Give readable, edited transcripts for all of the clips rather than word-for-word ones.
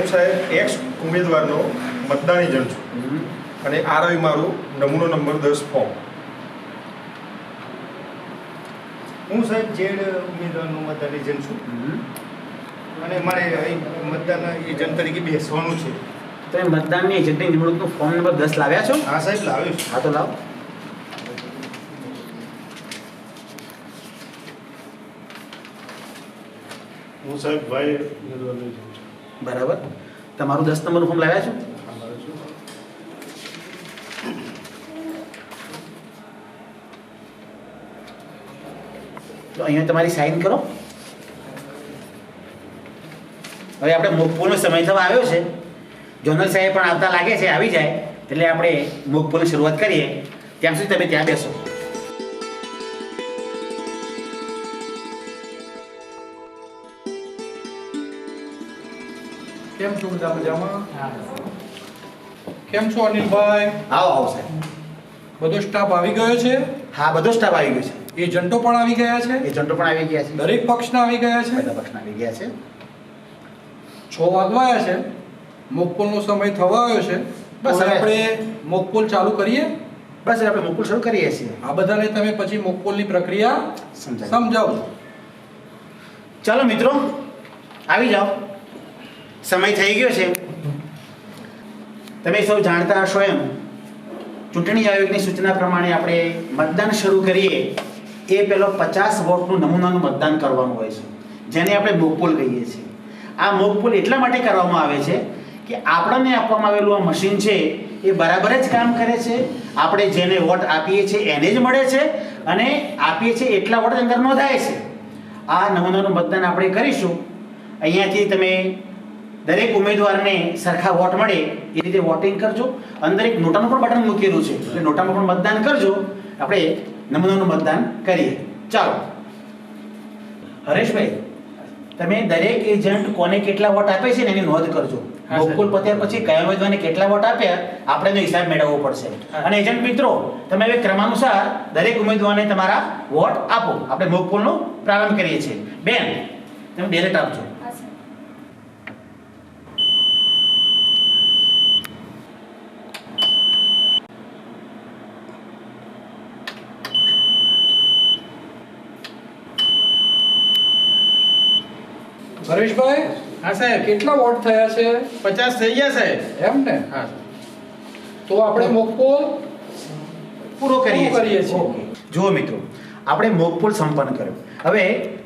હું સાહેબ એક્સ ઉમેદવારનો મતદાર એજન્ટ છું અને આ રહ્યું મારું નમૂનો નંબર 10 ફોર્મ. હું સાહેબ જેડ ઉમેદવારનો મતદાર એજન્ટ છું અને મારે અહીં મતદાન એજન્ટ તરીકે બેસવાનું છે. તમે મતદાનની એજન્ટની નિમણૂકનું ફોર્મ નંબર 10 લાવ્યા છો? હા સાહેબ લાવ્યો છું. હા તો લાવો. હું સાહેબ ભાઈ ઉમેદવારનો એજન્ટ છું. બરાબર. તમારું 10 નંબરનું ફોર્મ લાવ્યા છો? તો અહીંયા તમારી સાઇન કરો. હવે આપણે મોકપોલનો સમય થવા આવ્યો છે. જોનલ સાહેબ પણ આવતા લાગે છે, આવી જાય એટલે આપણે મોકપોલની શરૂઆત કરીએ. ત્યાં સુધી તમે ત્યાં બેસો. કેમ છો બધા મજામાં? કેમ છો અનિલભાઈ? આવો આવો સાહેબ. બધો સ્ટાફ આવી ગયો છે? હા, બધો સ્ટાફ આવી ગયો છે. એજન્ટો પણ આવી ગયા છે? એજન્ટો પણ આવી ગયા છે. દરેક પક્ષના આવી ગયા છે? બધા પક્ષના આવી ગયા છે. 6 વાગવાયા છે. મોકપોલનો સમય થવા આવ્યો છે. બસ બસ હવે આપણે મોકપોલ ચાલુ કરીએ. બસ હવે આપણે મોકપોલ શરૂ કરીએ છીએ. આ બધાને તમે પછી મોકપોલની પ્રક્રિયા સમજાવો. ચાલો મિત્રો, આવી જાઓ. સમય થઈ ગયો છે. તમે સૌ જાણતા હશો એમ ચૂંટણી આયોગની સૂચના પ્રમાણે આપણે મતદાન શરૂ કરીએ એ પહેલો 50 વોટનું નમૂનાનું મતદાન કરવાનું હોય છે, જેને આપણે મોકપોલ કહીએ છીએ. આ મોકપોલ એટલા માટે કરવામાં આવે છે કે આપણને આપવામાં આવેલું આ મશીન છે એ બરાબર જ કામ કરે છે, આપણે જેને વોટ આપીએ છીએ એને જ મળે છે અને આપીએ છીએ એટલા વોટ અંદર નોંધાય છે. આ નમૂનાનું મતદાન આપણે કરીશું. અહીંયાથી તમે દરેક ઉમેદવારને સરખા વોટ મળે એ રીતે વોટિંગ કરજો. અંદર એક નોટાનું પણ બટન મૂકેલું છે એટલે નોટામાં પણ મતદાન કરજો. આપણે નમૂનાનું મતદાન કરીએ. ચાલો હરેશભાઈ, તમે દરેક એજન્ટ કોને કેટલા વોટ આપે છે ને એની નોંધ કરજો. મોકપોલ પત્યા પછી કયા ઉમેદવારને કેટલા વોટ આપ્યા આપણે એનો હિસાબ મેળવવો પડશે. અને એજન્ટ મિત્રો, તમે હવે ક્રમાનુસાર દરેક ઉમેદવારને તમારા વોટ આપો. આપણે મોકપોલનો પ્રારંભ કરીએ છીએ. બેન, તમે બેલેટ આપજો. હરેશભાઈ, હા સાહેબ, કેટલા વોટ થયા છે? 50 થઈ ગયા સાહેબ. એમ ને? હા. તો આપણે મોકપોલ પૂરો કરીએ કરીએ છીએ. ઓકે. જુઓ મિત્રો, આપણે મોકપોલ સંપન્ન કર્યો. હવે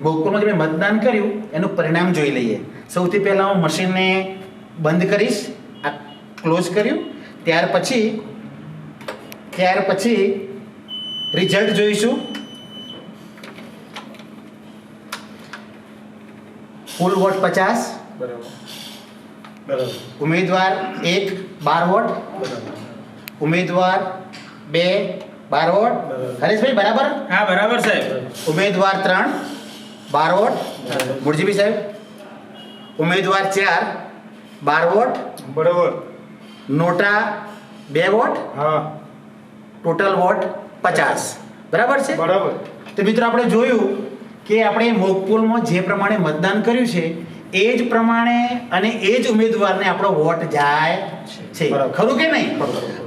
મોકપોલમાં જે મેં મતદાન કર્યું એનું પરિણામ જોઈ લઈએ. સૌથી પહેલાં હું મશીનને બંધ કરીશ. આ ક્લોઝ કર્યું. ત્યાર પછી રિઝલ્ટ જોઈશું. કુલ વોટ 50. બરાબર. ઉમેદવાર 1 12 વોટ. ઉમેદવાર 2 12 વોટ. હરેશભાઈ બરાબર? હા બરાબર સાહેબ. ઉમેદવાર 3 12 વોટ. મુરજીભાઈ સાહેબ? ઉમેદવાર 4 12 વોટ. બરાબર. નોટા 2 વોટ. હા ટોટલ વોટ 50. બરાબર છે? બરાબર. તો મિત્રો આપણે જોયું કે આપણે મોકપોલમાં જે પ્રમાણે મતદાન કર્યું છે એ જ પ્રમાણે અને એ જ ઉમેદવારને આપણો વોટ જાય છે. બરાબર. ખરું કે નહીં?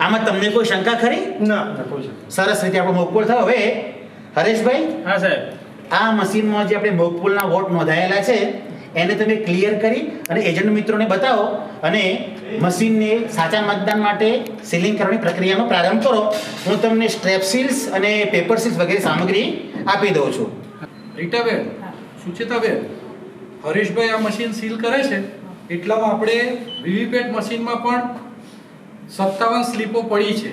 આમાં તમને કોઈ શંકા ખરી? ના. સરસ રીતે આપણો મોકપોલ થયો. હવે હરેશભાઈ, હા સાહેબ. આ મશીનમાં જે આપણે મોકપોલના વોટ નોંધાયેલા છે એને તમે ક્લિયર કરી અને એજન્ટ મિત્રોને બતાવો અને મશીનને સાચા મતદાન માટે સીલિંગ કરવાની પ્રક્રિયાનો પ્રારંભ કરો. હું તમને સ્ટ્રેપ સીલ્સ અને પેપર સીલ્સ વગેરે સામગ્રી આપી દઉં છું. રીટાબેન, સુચેતાબેન, હરેશભાઈ આ મશીન સીલ કરે છે એટલામાં આપણે વીવીપેટ મશીનમાં પણ 57 સ્લીપો પડી છે.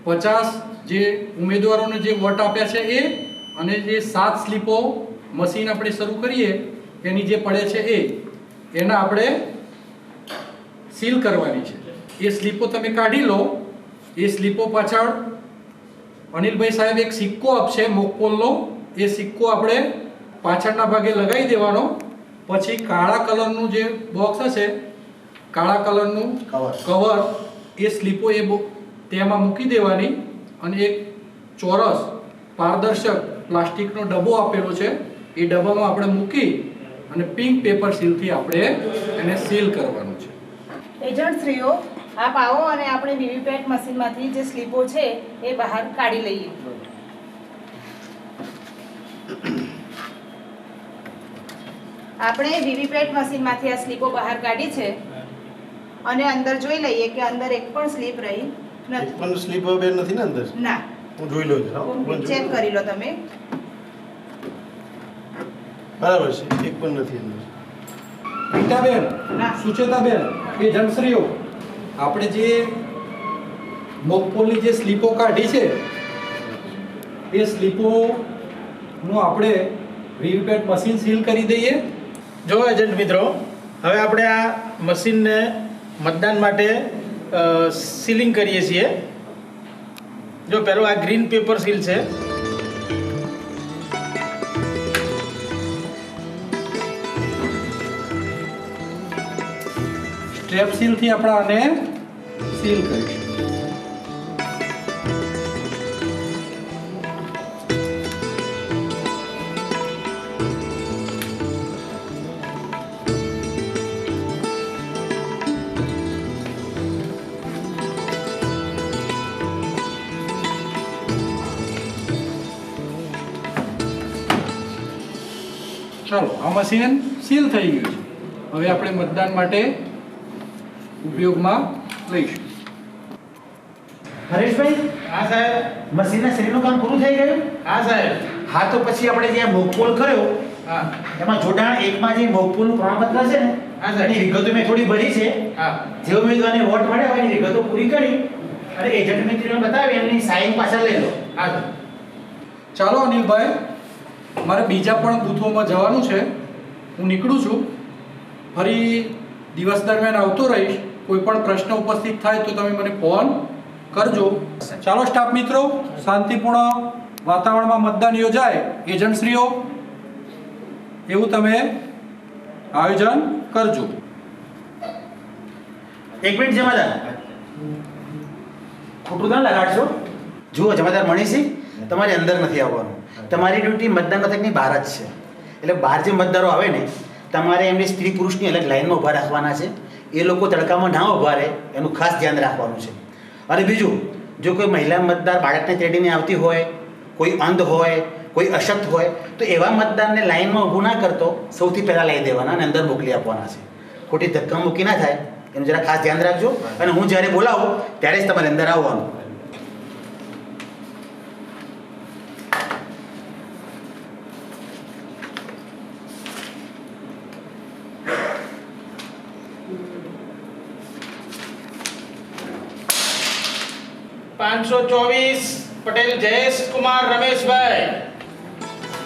50 જે ઉમેદવારોને જે વોટ આપ્યા છે એ અને જે 7 સ્લીપો મશીન આપણે શરૂ કરીએ એની જે પડે છે એના આપણે સીલ કરવાની છે. એ સ્લીપો તમે કાઢી લો. એ સ્લીપો પાછળ અનિલભાઈ સાહેબ એક સિક્કો આપશે મોકપોલનો. એ સિક્કો આપણે પાછળના ભાગે લગાવી દેવાનો. પછી કાળા કલરનું જે બોક્સ હશે, કાળા કલરનું કવર, એ સ્લીપો તેમાં મૂકી દેવાની અને એક ચોરસ પારદર્શક પ્લાસ્ટિકનો ડબ્બો આપેલો છે એ ડબ્બામાં આપણે મૂકી અને પિંક પેપર સીલથી આપણે એને સીલ કરવાનું છે. એજન્ટશ્રીઓ, આપ આવો અને આપણે વીવીપેટ મશીનમાંથી જે સ્લીપો છે એ બહાર કાઢી લઈએ. આપણે વીવીપેટ મશીનમાંથી આ સ્લીપો બહાર કાઢી છે અને અંદર જોઈ લઈએ કે અંદર એક પણ સ્લીપ રહી નથી. પણ સ્લીપ બેન નથી ને અંદર? ના. હું જોઈ લઉં છું. ચેક કરી લો તમે. બરાબર છે, એક પણ નથી અંદર. રીટાબેન, ના. સુચેતાબેન, એજન્ટશ્રીઓ, આપણે જે મોકપોલની જે સ્લીપો કાઢી છે એ સ્લીપોનું આપણે વીવીપેટ મશીન સીલ કરી દઈએ. જો એજન્ટ મિત્રો, હવે આપણે આ મશીનને મતદાન માટે સીલિંગ કરીએ છીએ. જો પહેલો આ ગ્રીન પેપર સીલ છે. સ્ટ્રેપ સીલથી આપણે આને સીલ કરીશું. ચાલો, આ મશીન સીલ થઈ ગયું છે. હવે આપણે મતદાન માટે ઉપયોગમાં લઈશું. હરેશભાઈ, હા સાહેબ. મશીનના શરીરનું કામ પૂરું થઈ ગયું? હા સાહેબ. હા, તો પછી આપણે જે મોકપોલ કર્યો હા એમાં જોડાણ એકમાં જે મોકપોલનું પ્રમાણપત્ર છે ને હા, સાહેબ. એની વિગતો મેં થોડી ભરી છે. હા જે ઉમેદવારને વોટ મળ્યા હોય એની વિગતો પૂરી કરી અને એજન્ટ મિત્રોને બતાવી એમની સાઈન પાછળ લઈ લો. હા સાહેબ. ચાલો અનિલભાઈ, મારે બીજા પણ બૂથોમાં જવાનું છે. હું નીકળું છું. ફરી દિવસ દરમિયાન આવતો રહીશ. કોઈ પણ પ્રશ્ન ઉપસ્થિત થાય તો તમે મને ફોન કરજો. ચાલો સ્ટાફ મિત્રો, શાંતિપૂર્ણ વાતાવરણમાં મતદાન યોજાય એજન્ટશ્રીઓ એવું તમે આયોજન કરજો. એક મિનિટ જમાદાર, ખોટું ના લગાડશો. જુઓ જમાદાર મણીસિંહ, તમારે અંદર નથી આવવાનું. તમારી ડ્યુટી મતદાન મથકની બહાર જ છે. એટલે બહાર જે મતદારો આવે ને તમારે એમની સ્ત્રી પુરુષની અલગ લાઈનમાં ઊભા રાખવાના છે. એ લોકો તડકામાં ના ઊભા રહે એનું ખાસ ધ્યાન રાખવાનું છે. અને બીજું, જો કોઈ મહિલા મતદાર બાળકને તેડીને આવતી હોય, કોઈ અંધ હોય, કોઈ અશક્ત હોય તો એવા મતદારને લાઈનમાં ઊભું ના કરતો સૌથી પહેલાં લઈ દેવાના અને અંદર મોકલી આપવાના છે. ખોટી ધક્કા મૂકી ના થાય એનું જરા ખાસ ધ્યાન રાખજો. અને હું જ્યારે બોલાવું ત્યારે જ તમારે અંદર આવવાનું. પાંચસો 524 પટેલ જયેશ કુમાર રમેશભાઈ.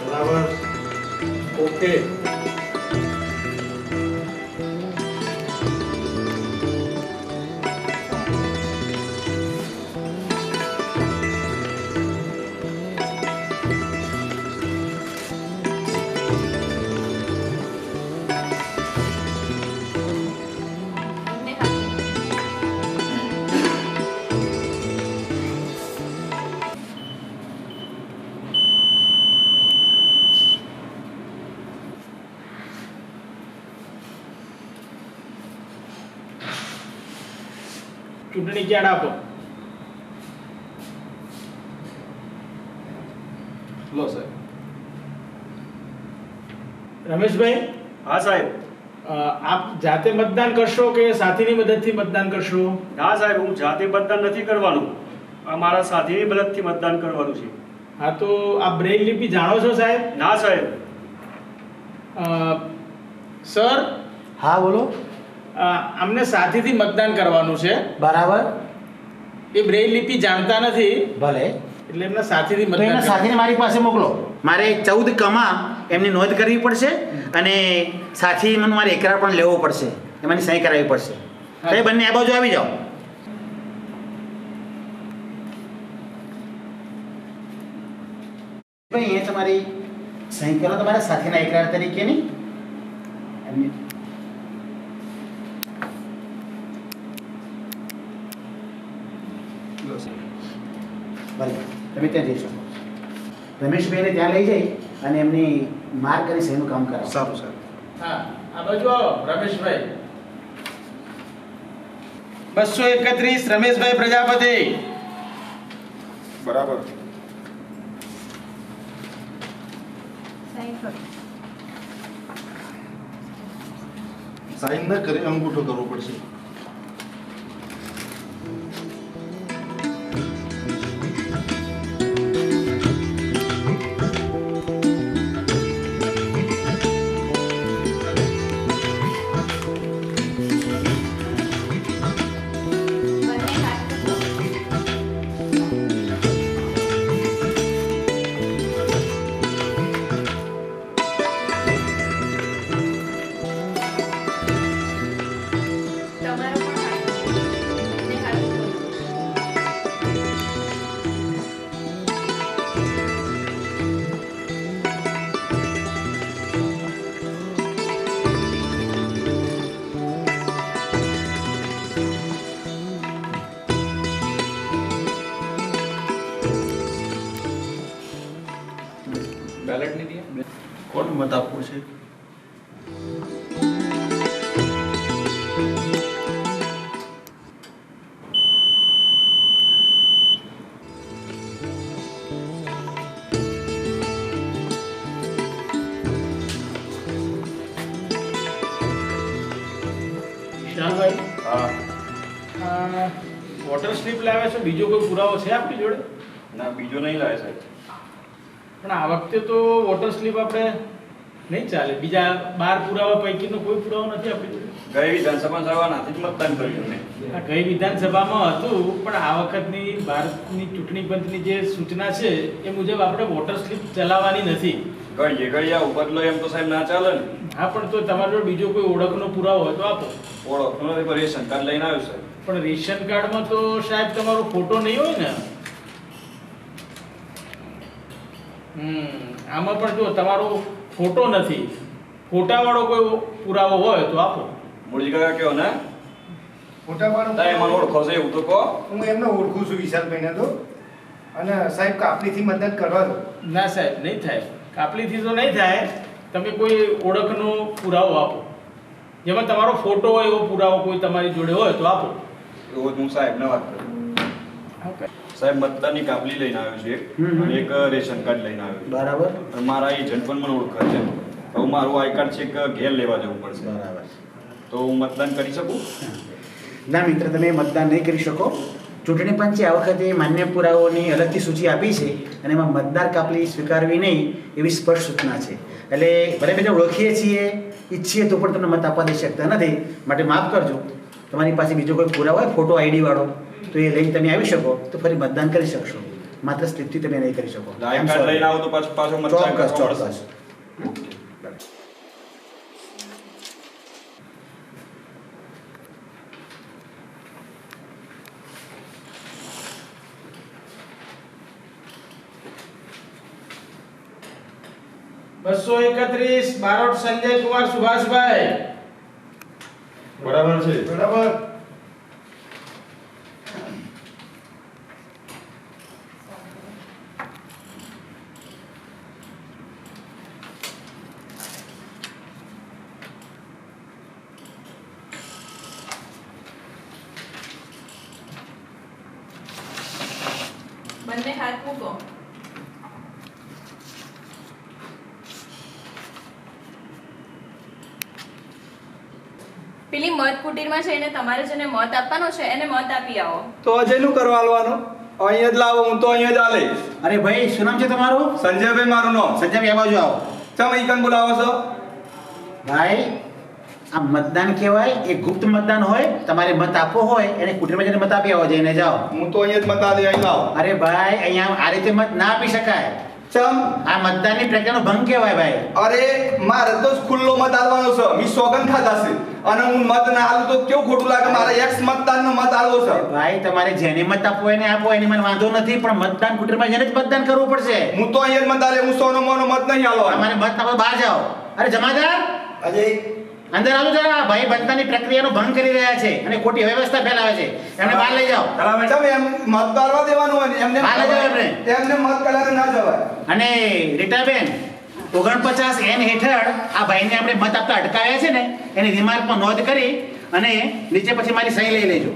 બરાબર. ઓકે. ચૂંટણી કાર્ડ આપો. લો સાહેબ. રમેશભાઈ, હા સાહેબ. આપ જાતે મતદાન કરશો કે સાથીની મદદથી મતદાન કરશો? ના સાહેબ, હું જાતે મતદાન નથી કરવાનું. આ મારા સાથીની મદદથી મતદાન કરવાનું છે. હા, તો આપ બ્રેઇલ લિપિ જાણો છો સાહેબ? ના સાહેબ. સર, હા બોલો. અમને સાથીથી મતદાન કરવાનું છે. બરાબર. એ બ્રેઇલ લિપિ જાણતા નથી, ભલે. એટલે એમના સાથીથી તો એના મતદાન સાથીને મારી પાસે મોકલો. મારે 14 કમા એમની નોંધ કરવી પડશે અને સાથીનો મારે એકરાર પણ લેવો પડશે. એમાંની સહી કરાવવી પડશે. તો એ બંને આ બાજુ આવી જાઓ. ભાઈ એ તમારી સહી કરો તમારા સાથીના એકરાર તરીકેની. એમની ભલે તમે ત્યાં જઈ શકો. રમેશભાઈને ત્યાં લઈ જઈ અને એમની માર્ક અને સહીનું કામ કરાવો. સારું સાહેબ. હા, આ બાજુ આવો રમેશભાઈ. 231 રમેશભાઈ પ્રજાપતિ. બરાબર. સાઈન કરો. સાઈન ન કરે અંગૂઠો કરવો પડશે. બંને હાથ મૂકો. તમારો પણ હાથ મૂકો. બંને હાથ મૂકો. બેલેટ નહીં દે. કોણ મત આપવો છે? વિશાલભાઈ, હા. વોટર સ્લીપ લાવ્યા છો, બીજો કોઈ પુરાવો છે આપણી જોડે? ના બીજો નહીં લાવે સાહેબ. પણ આ વખતે તો વોટર સ્લીપ આપણે નહીં ચાલે. બીજા 12 પુરાવા પૈકીનો કોઈ પુરાવો નથી આપણી જોડે. ગઈ વિધાનસભા સભાનાથી જ મતદાન કર્યું મેં. આ ગઈ વિધાનસભામાં હતું, પણ આ વખતની ભારતની ચૂંટણી પંચની જે સૂચના છે એ મુજબ આપણે વોટર સ્લીપ ચલાવવાની નથી. ઘડીએ આ ઉપર લો એમ તો સાહેબ ના ચાલે ને. હા, પણ તો તમારી જોડે બીજો કોઈ ઓળખનો પુરાવો હોય તો આપો. ઓળખતો નથી પણ રેશન કાર્ડ લઈને આવ્યો સાહેબ. પણ રેશન કાર્ડમાં તો સાહેબ તમારો ફોટો નહીં હોય ને. આમાં પણ જો તમારો ફોટો નથી, ફોટાવાળો કોઈ પુરાવો હોય તો આપો. મૂળજી કાકા કયો ને ફોટાવાળો તારે મને ઓળખો છે એવું તો કહો. હું એમને ઓળખું છું વિશાલભાઈને તો. અને સાહેબ કાપલીથી મદદ કરવા દો. ના સાહેબ, નહીં થાય. કાપલીથી તો નહીં થાય. તમે કોઈ ઓળખનો પુરાવો આપો, જેમાં તમારો ફોટો હોય એવો પુરાવો કોઈ તમારી જોડે હોય તો આપો. એવો જ હું સાહેબને વાત કરું. સાહેબ મતદાનની કાપલી લઈને આવ્યો છે અને એક રેશન કાર્ડ લઈને આવ્યો છું. બરાબર. અને મારા એજન્ટ પણ મને ઓળખે છે. હવે મારું આઈ કાર્ડ છે કે ઘેર લેવા જવું પડશે. બરાબર. તો હું મતદાન કરી શકું? ના મિત્ર, તમે મતદાન નહીં કરી શકો. ચૂંટણી પંચે આ વખતે માન્ય પુરાવાઓની અલગથી સૂચિ આપી છે અને એમાં મતદાર કાપલી સ્વીકારવી નહીં એવી સ્પષ્ટ સૂચના છે. એટલે ભલે બધા ઓળખીએ છીએ, ઈચ્છીએ તો પણ તમને મત આપવા દઈ શકતા નથી. માટે માફ કરજો. તમારી પાસે બીજો કોઈ પુરાવો હોય ફોટો આઈડી વાળો તો એ લઈને તમે આવી શકો તો ફરી મતદાન કરી શકશો. માત્ર સ્લીપથી તમે નહીં કરી શકો. આઈ કાર્ડ લઈને આવો તો પાછો મતદાન ચોક્કસ કરવો ચોક્કસ. પડશે. બસો 231 બારોટ સંજય કુમાર સુભાષભાઈ. બરાબર છે. બરાબર. બંને હાથ મૂકો. પેલી મત કુટીરમાં જઈને તમારે જેને મત આપવાનો છે એને મત આપી આવો. તો અજયનું કરવા આલવાનું અહીંયા જ લાવો, હું તો અહીંયા જ આલે. અરે ભાઈ, શું નામ છે તમારું? સંજયભાઈ મારું નામ. સંજયભાઈ, આ બાજુ આવો. ચમ ઈકન બોલાવો છો? ભાઈ, આ મતદાન કહેવાય. એ ગુપ્ત મતદાન હોય. તમારે મત આપવો હોય એને કુટીરમાં જઈને મત આપી આવો, જઈને જાઓ. હું તો અહીંયા જ મત આલે, અહીં લાવો. અરે ભાઈ, અહીંયા આ રીતે મત ના આપી શકાય. ચમ આ મતદાનની પ્રક્રિયાનો ભંગ કહેવાય ભાઈ. અરે મારે તો ખુલ્લો મત આલવાનો છે. મી સોગન ખાધા છે અને હું મત ના આલું તો કેવું ખોટું લાગે. મારે એક્સ મતદાનનો મત આલવો છે. ભાઈ, તમારે જેને મત આપવો એને આપો, એની મને વાંધો નથી, પણ મતદાન કુટીરમાં જઈને જ મતદાન કરવું પડશે. હું તો અહીંયા જ મત આલે, હું સોનો મોનો મત નહીં આલવાનો. તમારે મત આપવા બહાર જાઓ. અરે જમાદાર, અજય અંદર આવજો જરા. ભાઈ મતદાનની પ્રક્રિયાનો ભંગ કરી રહ્યા છે અને ખોટી વ્યવસ્થા ફેલાવે છે. એમને બહાર લઈ જાઓ. ચમ એમ મત કરવા દેવાનું હોય ને એમને બહાર લઈ જાઓ એમને. એમને મત કલાકે ના જવાય. અને રીટાબેન, 49 એન હેઠળ આ ભાઈને આપણે મત આપતા અટકાવ્યા છે ને એની રિમાર્કમાં નોંધ કરી અને નીચે પછી મારી સહી લઈ લેજો.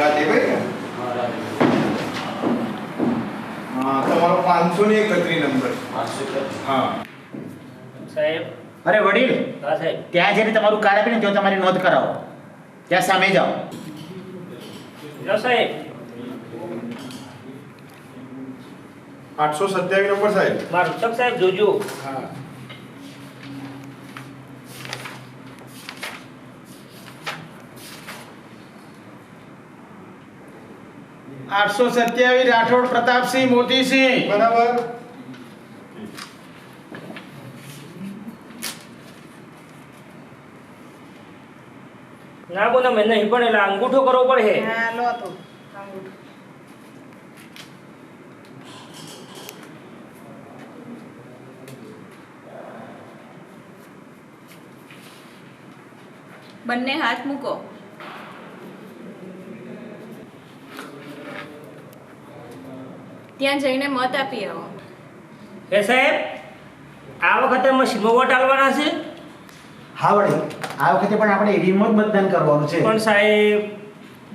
રાધેભાઈ હા તમારો 531 નંબર હા સાહેબ અરે વડીલ, હા સાહેબ ત્યાં જઈને તમારું કાર્ડ આપીને ત્યાં તમારી નોંધ કરાવો. ત્યાં સામે જાઓ. જો સાહેબ 827 નંબર સાહેબ. મારું તક સાહેબ જોજો. હા 827 રાઠોડ પ્રતાપસિંહ મોતીસિંહ. બરાબર. ના બોલો મેં નહીં પણ એટલે અંગૂઠો કરવો પડે. હા લો તો અંગૂઠો. બંને હાથ મૂકો. ત્યાં જઈને મત આપી આવો. એ સાહેબ આ વખતે મશીનમાં વોટ આલવાના છે. હા વડીલ, આ વખતે પણ આપણે ઈવીએમમાં જ મતદાન કરવાનું છે. પણ સાહેબ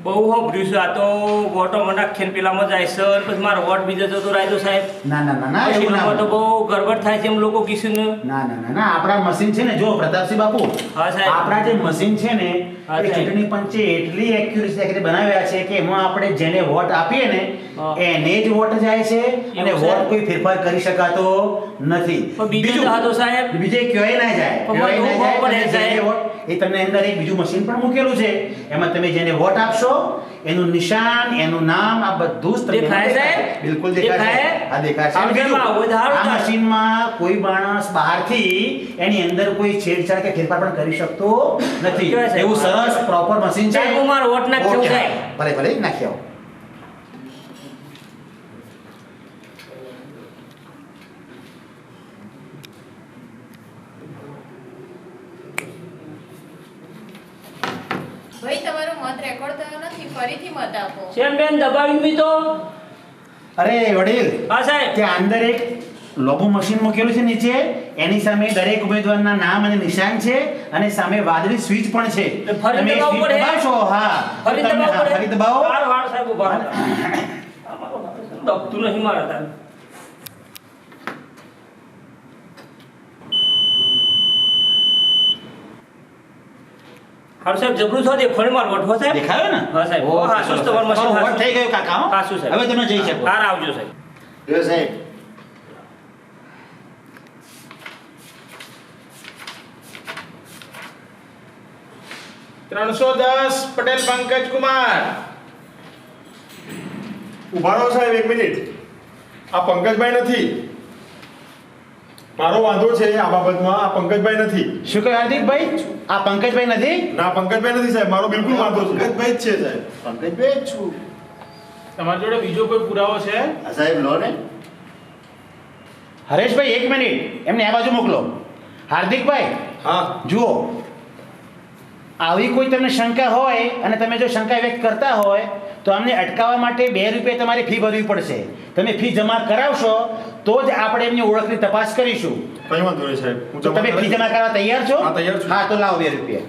બહુ હોભર્યું છે આ તો વોટો મને આખેન પેલામાં જાય છે અને પછી મારો વોટ બીજો જતો રાખ્યો સાહેબ. ના ના ના ના, એવું ના મશીનમાં તો હોય. બહુ ગડબડ થાય છે એમ લોકો કીધું ને. ના ના ના ના, આપણા મશીન છે ને, જો પ્રતાપસિંહ બાપુ, હા સાહેબ. આપણા જે મશીન છે ને હા એ સાહેબ. ચૂંટણી પંચે એટલી એક્યુરેસી બનાવ્યા છે કે એમાં આપણે જેને વોટ આપીએ ને હા. એને જ વોટ જાય છે અને એવું વોટ સાહેબ? કોઈ ફેરફાર કરી શકાતો નથી. પણ બીજું તો હતો સાહેબ. બીજે ક્યાંય ના જાય, પણ ક્યાંય ના મને જાય. ખબર તમે પડે જેને સાહેબ. વોટ, એ તમને અંદર એક બીજું મશીન પણ મૂકેલું છે, એમાં તમે જેને વોટ આપશો એનું નિશાન, એનું નામ, આ બધું જ તમને દેખાય દેખાશે. સાહેબ? બિલકુલ દેખાશે. દેખાય? આ દેખાશે. આમ બીજું, જેમાં આવું ધારું આ થાય. મશીનમાં કોઈ માણસ બહારથી એની અંદર કોઈ છેડછાડ કે ફેરફાર પણ કરી શકતો નથી. કેવાય સાહેબ? એવું સરસ પ્રોપર મશીન છે. સાહેબ, હું મારો વોટ નાખી દઉં ઓકે. સાહેબ. ભલે ભલે નાખી આવો. ભાઈ તમારો મત રેકોર્ડ થયો નથી, ફરીથી મત આપો. શેમ બેન દબાવી મી તો. અરે વડીલ, હા સાહેબ. ત્યાં અંદર એક લોબો મશીન મૂકેલું છે નીચે, એની સામે દરેક ઉમેદવારના નામ અને નિશાન છે અને સામે વાદળી સ્વિચ પણ છે. તો ફરી તમે દબાવવું સ્વિચ પડે? દબાવશો? હા. ફરી તમે- દબાવવું હા, પડે? ફરી દબાવો. હારું, હારું સાહેબ ઉભા રહો. અમારો દબતું નહીં મારા તાર. હારું સાહેબ જબરું છો દેખો ને મારો વોટ હો સાહેબ. દેખાયો ને? હા સાહેબ. ઓકે, હા, સરસ. સુસ્ત તમારું મશીન તમારું હારું. વોટ થઈ ગયું કાકા, હો? હા, શું સાહેબ. હવે તમે જઈ શકો. હાર આવજો સાહેબ. જો સાહેબ 310 પટેલ પંકજ કુમાર. ઊભા રહો સાહેબ, 1 મિનિટ. આ પંકજભાઈ નથી. મારો વાંધો છે આ બાબતમાં. આ પંકજભાઈ નથી. શું કહ્યું હાર્દિકભાઈ? આ પંકજભાઈ નથી? ના, પંકજભાઈ નથી સાહેબ. મારો બિલકુલ વાંધો છે. પંકજભાઈ જ છે સાહેબ પંકજભાઈ જ છું તમારી જોડે બીજો કોઈ પુરાવો છે? આ સાહેબ લો ને હરેશભાઈ 1 મિનિટ, એમને આ બાજુ મોકલો. હાર્દિકભાઈ હા. જુઓ, આવી કોઈ તમને શંકા હોય અને તમે જો શંકા વ્યક્ત કરતા હોય તો અમને અટકાવવા માટે 2 રૂપિયા તમારે ફી ભરવી પડશે. તમે ફી જમા કરાવશો તો જ આપણે એમની ઓળખની તપાસ કરીશું. કઈ વાંધો નહીં સાહેબ. હું તો તમે ફી જમા કરવા તૈયાર છો? હા, તૈયાર છું. હા, તો લાવો 2 રૂપિયા.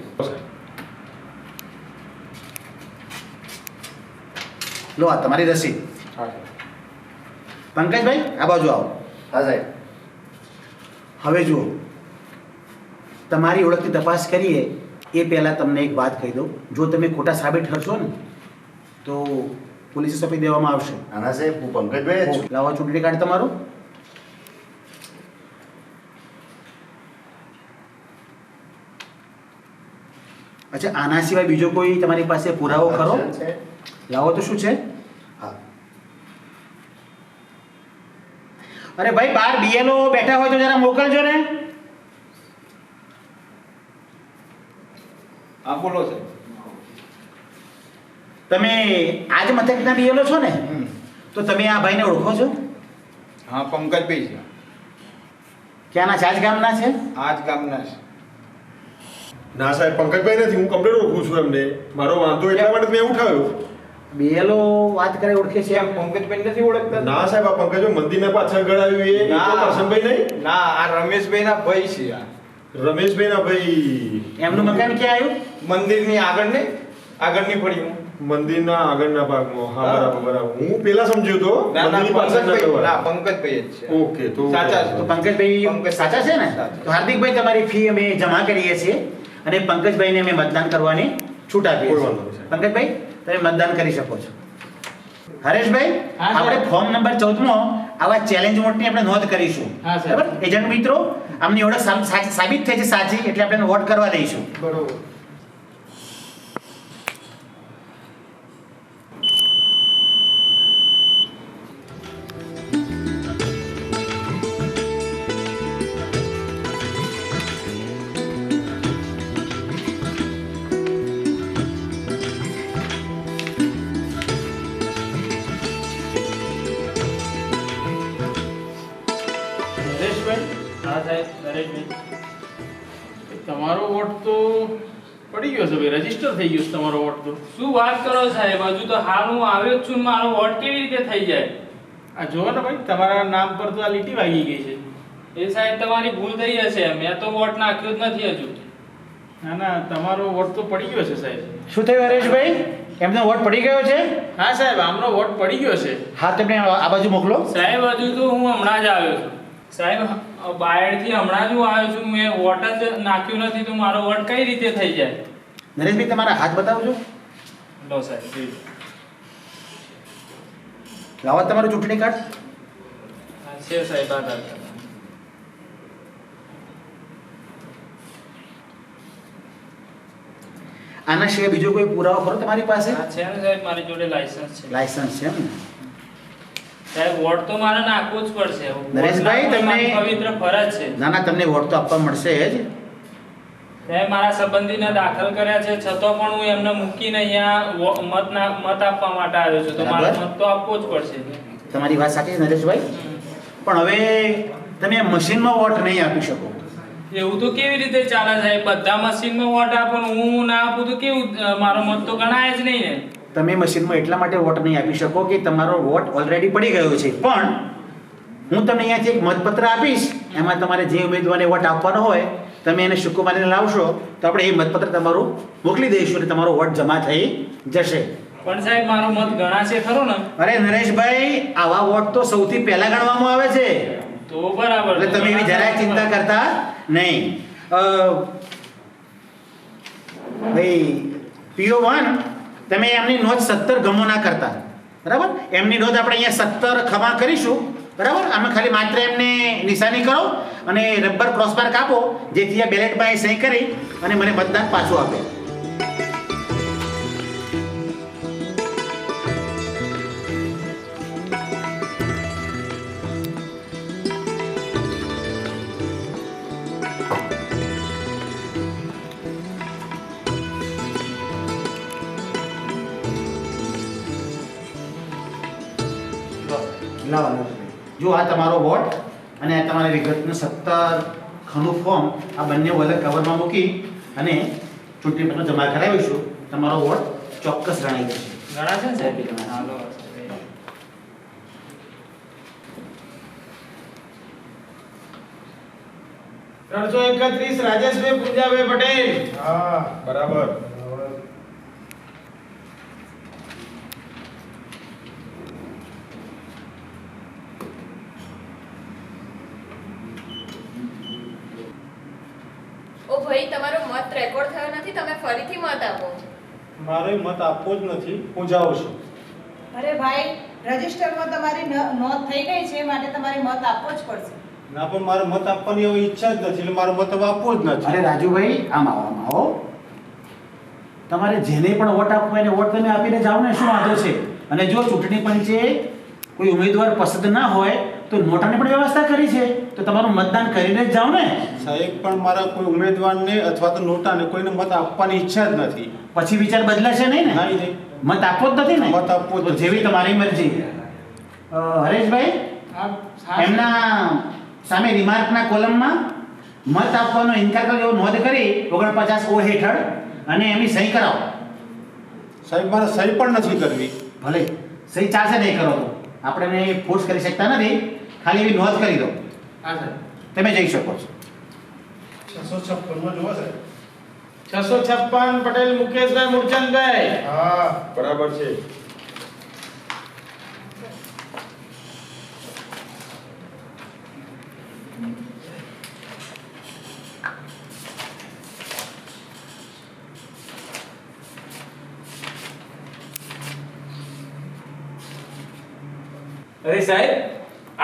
લો, આ તમારી રસીદ. હા. પંકજભાઈ આ બાજુ આવો. હા સાહેબ હવે જુઓ, તમારી ઓળખની તપાસ કરીએ એ પહેલાં તમને એક વાત કહી દઉં. જો તમે ખોટા સાબિત ઠરશો ને તો પોલીસે સોંપી દેવામાં આવશે. આના સાહેબ હું પંકજભાઈ જ છું લાવો ચૂંટણી કાર્ડ તમારું. અચ્છા, આના સિવાય બીજો કોઈ તમારી પાસે પુરાવો ખરો? છે લાવો તો શું છે? હા અરે ભાઈ, બહાર બીએલઓ બેઠા હોય તો જરા મોકલજો ને. હા બોલો સાહેબ તમે આજ મથકના બીએલઓ છો ને? તો તમે આ ભાઈને ઓળખો છો? હા પંકજભાઈ છે ક્યાંના છે? આજ ગામના છે? આ જ ગામના છે ના સાહેબ, પંકજભાઈ નથી. હું કમ્પ્લેટ ઓળખું છું એમને. મારો વાંધો એટલા માટે મેં ઉઠાવ્યો. બીએલઓ વાત કરે ઓળખે છે એમ? પંકજભાઈ નથી ઓળખતા ના સાહેબ, આ પંકજભાઈ મંદિરના પાછળ ગળાવ્યું એ તો કરશનભાઈ નહીં. ના આ રમેશભાઈ ના ભાઈ છે આ રમેશભાઈ ના ભાઈ. એમનું મકાન ક્યાં આવ્યું? મંદિરની આગળ ને આગળની ફળી હું મંદિરના આગળના ભાગમાં. હા, બરાબર બરાબર. હું પેલા સમજ્યો તો મંદિરની પાછળના દરવાજા. પંકજભાઈ જ છે. ઓકે, તો સાચા તો પંકજભાઈ સાચા છે ને? તો હાર્દિકભાઈ તમારી ફી અમે જમા કરીએ છીએ અને પંકજભાઈને અમે મતદાન કરવાની છૂટ આપીએ કોઈ છીએ. વાંધો નહીં, સાહેબ. પંકજભાઈ તમે મતદાન કરી શકો છો. હરેશભાઈ, હા, સાહેબ. આપણે ફોર્મ નંબર 14 આવા ચેલેન્જ વોટની આપણે નોંધ કરીશું. હા, સાહેબ. બરાબર? એજન્ટ મિત્રો, આમની ઓળખ સાબિત થઈ છે સાચી, એટલે આપણે વોટ કરવા દઈશું. બરોબર. નરેશભાઈ, હા સાહેબ, નરેશભાઈ. તમારો વોટ તો પડી ગયો છે ભાઈ, રજીસ્ટર થઈ ગયો છે તમારો વોટ તો. શું વાત કરો સાહેબ? હજુ તો હાલ હું આવ્યો જ છું ને મારો વોટ કેવી રીતે થઈ જાય? આ જુઓ ને ભાઈ, તમારા નામ પર તો આ લીટી વાગી ગઈ છે. એ સાહેબ તમારી ભૂલ થઈ હશે, મેં તો વોટ નાખ્યો જ નથી હજુ. ના ના, તમારો વોટ તો પડી ગયો છે સાહેબ. શું થયું હરેશભાઈ? એમનો વોટ પડી ગયો છે? હા સાહેબ, આમનો વોટ પડી ગયો છે. હા, તમે આ બાજુ મોકલો. સાહેબ હજુ તો હું હમણાં જ આવ્યો છું. સાહેબ બાયડથી હમણાં જ હું આવ્યો છું, મેં વોટ જ નાખ્યું નથી, તો મારો વોટ કઈ રીતે થઈ જાય? નરેશભાઈ, તમારા હાથ બતાવજો. લો સાહેબ. લાવો તમારું ચૂંટણી કાર્ડ. હા, છે સાહેબ, આધાર કાર્ડ. આના સિવાય બીજો કોઈ પુરાવો ખરો તમારી પાસે? હા, છે ને સાહેબ, મારી જોડે લાયસન્સ છે. લાયસન્સ છે એમ ને? સાહેબ વોટ તો મારે નાખવો જ પડશે. નરેશભાઈ, વોટ નાખવો તમને- મારી પવિત્ર ફરજ છે. ના ના, તમને વોટ તો આપવા મળશે જ. સાહેબ મારા સંબંધીને દાખલ કર્યા છે, છતાં પણ હું એમને મૂકીને અહીંયા મત આપવા માટે આવ્યો છું, તો મારે બરાબર. મત તો આપવો જ પડશે. તમારી વાત સાચી છે નરેશભાઈ, પણ હવે તમે મશીનમાં વોટ નહીં આપી શકો. એવું તો કેવી રીતે ચાલે સાહેબ? બધા મશીનમાં વોટ આપો ને હું ના આપું તો કેવું? મારો મત તો ગણાય જ નહીં ને. તમે મશીનમાં એટલા માટે વોટ નહીં આપી શકો કે તમારો વોટ ઓલરેડી પડી ગયો છે, પણ હું તમને અહીંયાથી એક મતપત્ર આપીશ, એમાં તમારે જે ઉમેદવારને વોટ આપવાનો હોય તમે એને સિક્કો મારીને લાવશો તો આપણે એ મતપત્ર તમારું મોકલી દઈશું અને તમારો વોટ જમા થઈ જશે. પણ સાહેબ મારો મત ગણાશે ખરો ને? અરે નરેશભાઈ, આવા વોટ તો સૌથી પહેલા ગણવામાં આવે છે, તો બરાબર. એટલે તમે એવી જરાય ચિંતા કરતા નહીં. ભાઈ PO1, તમે એમની નોંધ 17 ગમો ના કરતા, બરાબર? એમની નોંધ આપણે અહીંયા 17 ખમા કરીશું, બરાબર? આમાં ખાલી માત્ર એમને નિશાની કરો અને રબર ક્રોસબાર કાપો, જેથી આ બેલેટમાં એ સહી કરી અને મને મતદાન પાછું આપે. લાવો. જો આ તમારો વોટ અને આ તમારી વિગતનું 17 ખનું ફોર્મ, આ બંને અલગ કવરમાં મૂકી અને ચૂંટણી પત્ર જમા કરાવીશું. તમારો વોટ ચોક્કસ ગણાઈ જશે. ગણાશે ને સાહેબ? હાલો. 331 રાજેશભાઈ પૂંજાભાઈ પટેલ. હા, બરાબર. ઓ ભાઈ, તમારો મત રેકોર્ડ થયો નથી, તમે ફરીથી મત આપો. મારે મત આપવો જ નથી, હું જાઉં છું. અરે ભાઈ, રજિસ્ટરમાં તમારી નોંધ થઈ ગઈ છે, માટે તમારે મત આપવો જ પડશે. ના, પણ મારે મત આપવાની એવી ઈચ્છા જ નથી, એટલે મારો મત હવે આપવો જ નથી. અરે રાજુભાઈ, આમ આવો. તમારે જેને પણ વોટ આપવો એને વોટ તમે આપીને જાઓ ને, શું વાંધો છે? અને જો ચૂંટણી પંચે કોઈ ઉમેદવાર પસંદ ના હોય તો નોટાની પણ વ્યવસ્થા કરી છે, તો તમારું મતદાન કરીને જ જાઓ ને. સાહેબ, પણ મારા કોઈ ઉમેદવારને અથવા તો નોટાને કોઈને મત આપવાની ઈચ્છા જ નથી. પછી વિચાર બદલાશે નહીં ને? નહીં. મત આપવો જ નથી ને? મત આપવો જ તો નથી. જેવી તમારી મરજી. હરેશભાઈ, એમના સામે રિમાર્કના કોલમમાં મત આપવાનો ઇનકાર કર્યો નોંધ કરી 49 O હેઠળ અને એમની સહી કરાવો. સાહેબ, મારે સહી પણ નથી કરવી. ભલે સહી ચાલશે, નહીં કરો તો આપણે એને ફોર્સ કરી શકતા નથી, ખાલી એવી નોંધ કરી દો. હા સાહેબ. તમે જઈ શકો છો. 656 માં જોવા સાહેબ. 656 પટેલ મુકેશભાઈ મૂળચંદભાઈ. હા બરાબર છે. અરે સાહેબ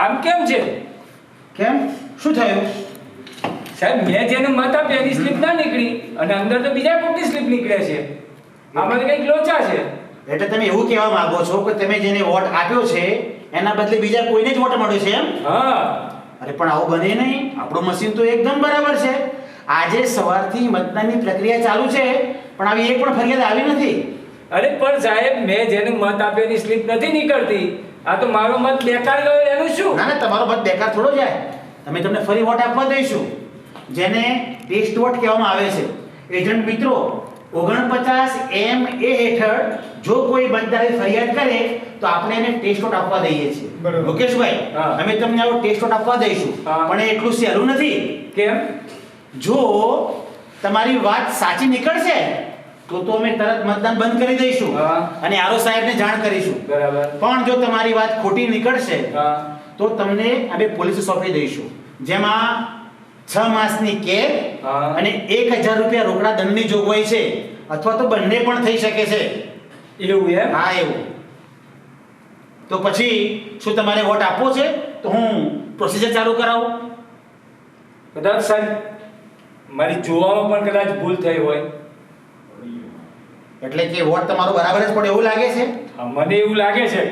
આમ કેમ છે? કેમ શું થયું? સાહેબ મેં જેને મત આપ્યા એની સ્લીપ ના નીકળી અને અંદર તો બીજા કોઈની સ્લીપ નીકળે છે. આમાં તો કંઈક લોચા છે. એટલે તમે એવું કહેવા માંગો છો કે તમે જેને વોટ આપ્યો છે એના બદલે બીજા કોઈને જ વોટ મળ્યો છે એમ? હા. અરે પણ આવું બને નહીં. આપણું મશીન તો એકદમ બરાબર છે. આજે સવારથી મતદાનની પ્રક્રિયા ચાલુ છે પણ આવી એક પણ ફરિયાદ આવી નથી. અરે પણ સાહેબ મેં જેને મત આપ્યો એની સ્લીપ નથી નીકળતી. આ તો મારો મત બેકાર ગયો એનું શું? ના ના, તમારો મત બેકાર થોડો જાય. તમે તમને ફરી વોટ આપવા દઈશું, જેને ટેસ્ટ વોટ કહેવામાં આવે છે. એજન્ટ મિત્રો 49 MA હેઠળ જો કોઈ મતદારે ફરિયાદ કરે તો આપણે એને ટેસ્ટ વોટ આપવા દઈએ છીએ. મુકેશભાઈ, અમે તમને આવો ટેસ્ટ વોટ આપવા દઈશું, પણ એ એટલું સહેલું નથી. કેમ? જો તમારી વાત સાચી નીકળશે તો અમે તરત મતદાન બંધ કરી દઈશું અને આરઓ સાહેબને જાણ કરીશું. બરાબર. પણ જો તમારી વાત ખોટી નીકળશે તો તમને અમે પોલીસ સોંપી દઈશું, જેમાં 6 માસની કેદ અને 1000 રૂપિયા રોકડા દંડની જોગવાઈ છે, અથવા તો બંને પણ થઈ શકે છે. એવું એમ? હા એવું. તો પછી શું તમારે વોટ આપવો છે તો હું પ્રોસિજર ચાલુ કરાવું? કદાચ સાહેબ મારી જોવામાં પણ કદાચ ભૂલ થઈ હોય. એટલે કે વોટ તમારો બરાબર જ પડે એવું લાગે છે? હા, મને એવું લાગે છે.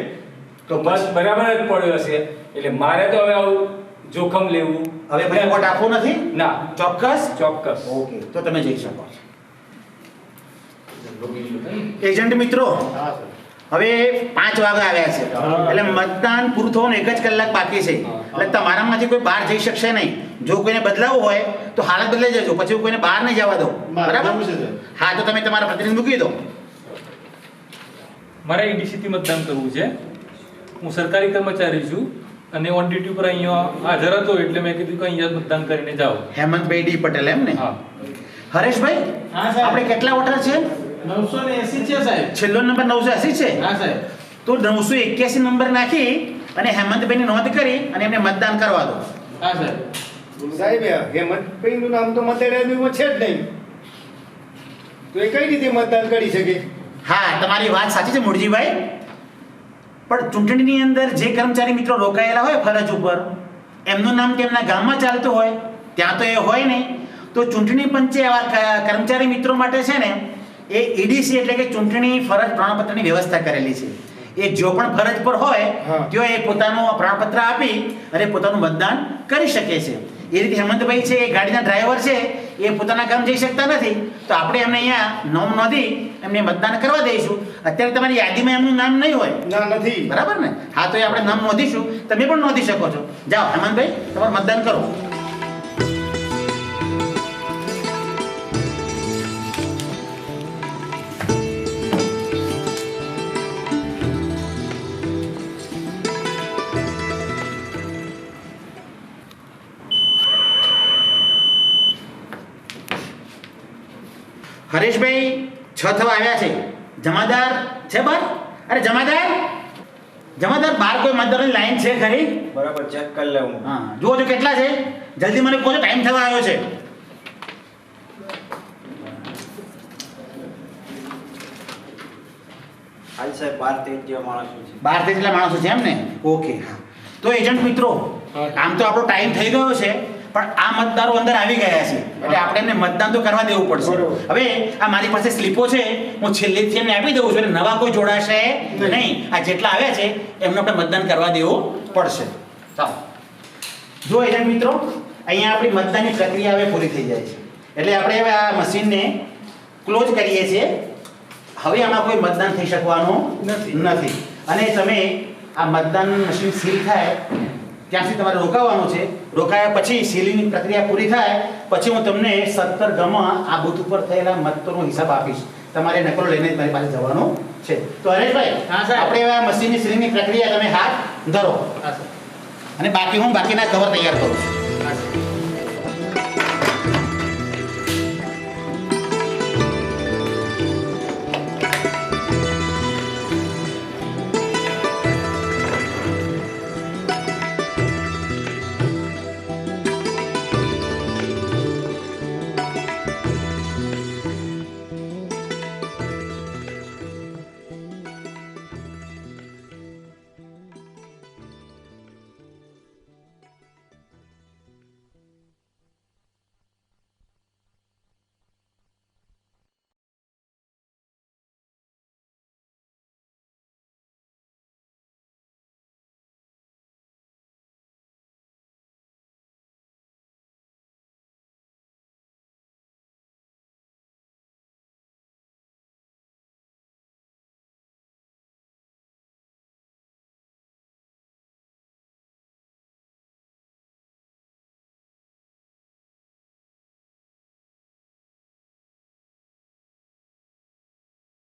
તો બસ બરાબર જ પડ્યો હશે. એટલે મારે તો હવે આવું જોખમ લેવું. હવે પછી વોટ આપવો નથી? ના. ચોક્કસ? ચોક્કસ. ઓકે, તો તમે જઈ શકો છો. એજન્ટ મિત્રો, હવે 5 વાગ્યા આવ્યા છે એટલે મતદાન પૂરું થવાનું 1 જ કલાક બાકી છે. એટલે તમારામાંથી કોઈ બહાર જઈ શકશે નહીં. જો કોઈને બદલાવું હોય તો હાલત બદલાઈ જજો, પછી કોઈને બહાર નહીં જવા દો. બરાબર? હા, તો તમે તમારા પ્રતિનિધિ મૂકી દો. મારે ઈડીસીથી મતદાન કરવું છે. હું સરકારી કર્મચારી છું અને ઓન ડ્યુટી ઉપર અહીંયા હાજર હતો એટલે મેં કીધું કે અહીંયા મતદાન કરીને જાઓ. હેમંતભાઈ ડી પટેલ એમ ને? હા. હરેશભાઈ, હા સાહેબ. આપણે કેટલા વોટર છે? 980 છે સાહેબ. છેલ્લો નંબર 980 છે? હા સાહેબ. તો 981 નંબર નાખી અને હેમંતભાઈની નોંધ કરી અને એમને મતદાન કરવા દો. હા સાહેબ. સાહેબ હેમંતભાઈનું નામ તો મતદારમાં છે જ નહીં, તો એ કઈ રીતે મતદાન કરી શકે? હા, તમારી વાત સાચી છે મૂળજીભાઈ, પણ ચૂંટણીની અંદર જે કર્મચારી મિત્રો રોકાયેલા હોય ફરજ ઉપર, એમનું નામ તેમના ગામમાં ચાલતું હોય, ત્યાં તો એ હોય નહીં. તો ચૂંટણી પંચે આવા કર્મચારી મિત્રો માટે છે ને એ ઈડીસી એટલે કે ચૂંટણી ફરજ પ્રમાણપત્રની વ્યવસ્થા કરેલી છે. એ જો પણ ફરજ પર હોય ત્યાં એ પોતાનું પ્રમાણપત્ર આપી અને પોતાનું મતદાન કરી શકે છે. એ રીતે હેમંતભાઈ છે એ ગાડીના ડ્રાઈવર છે, એ પોતાના ગામ જઈ શકતા નથી, તો આપણે એમને અહીંયા નામ નોંધી એમને મતદાન કરવા દઈશું. અત્યારે તમારી યાદીમાં એમનું નામ નહીં હોય. ના, નથી. બરાબર ને? હા, તો એ આપણે નામ નોંધીશું. તમે પણ નોંધી શકો છો. જાઓ હેમંતભાઈ, તમારું મતદાન કરો. હરેશભાઈ 6 થવા આવ્યા છે. જમાદાર છે બહાર? અરે જમાદાર, બહાર કોઈ મતદારોની લાઈન છે ખરી? બરાબર, ચેક કરી લેવું. હા, જુઓ જો કેટલા છે. જલ્દી મને કહો, ટાઈમ થવા આવ્યો છે. હાલ સાહેબ 12-13 જેવા માણસો છે. 12 જેટલા માણસો છે એમ ને? ઓકે. હા, તો એજન્ટ મિત્રો, આમ તો આપણો ટાઈમ થઈ ગયો છે, પણ આ મતદારો અંદર આવી ગયા છે એટલે આપણે એમને મતદાન તો કરવા દેવું પડશે. હવે આ મારી પાસે સ્લીપો છે, હું છેલ્લેથી એમને આપી દઉં છું એટલે નવા કોઈ જોડાશે નહીં. આ જેટલા આવ્યા છે એમને આપણે મતદાન કરવા દેવું પડશે. ચાલો, જો એજન્ટ મિત્રો, અહીંયા આપણી મતદાનની પ્રક્રિયા હવે પૂરી થઈ જાય છે એટલે આપણે હવે આ મશીનને ક્લોઝ કરીએ છીએ. હવે આમાં કોઈ મતદાન થઈ શકવાનું નથી અને તમે આ મતદાન મશીન સીલ થાય ત્યાં સુધી તમારે રોકાવાનું છે. રોકાયા પછી સીલિંગની પ્રક્રિયા પૂરી થાય પછી હું તમને 17 ગામમાં આ બૂથ ઉપર થયેલા મતોનો હિસાબ આપીશ. તમારે નકલો લઈને જ મારી પાસે જવાનું છે. તો હરેશભાઈ, આપણે હવે આ મશીનની સીલિંગની પ્રક્રિયા તમે હાથ ધરો અને બાકી હું બાકીના કવર તૈયાર કરું છું.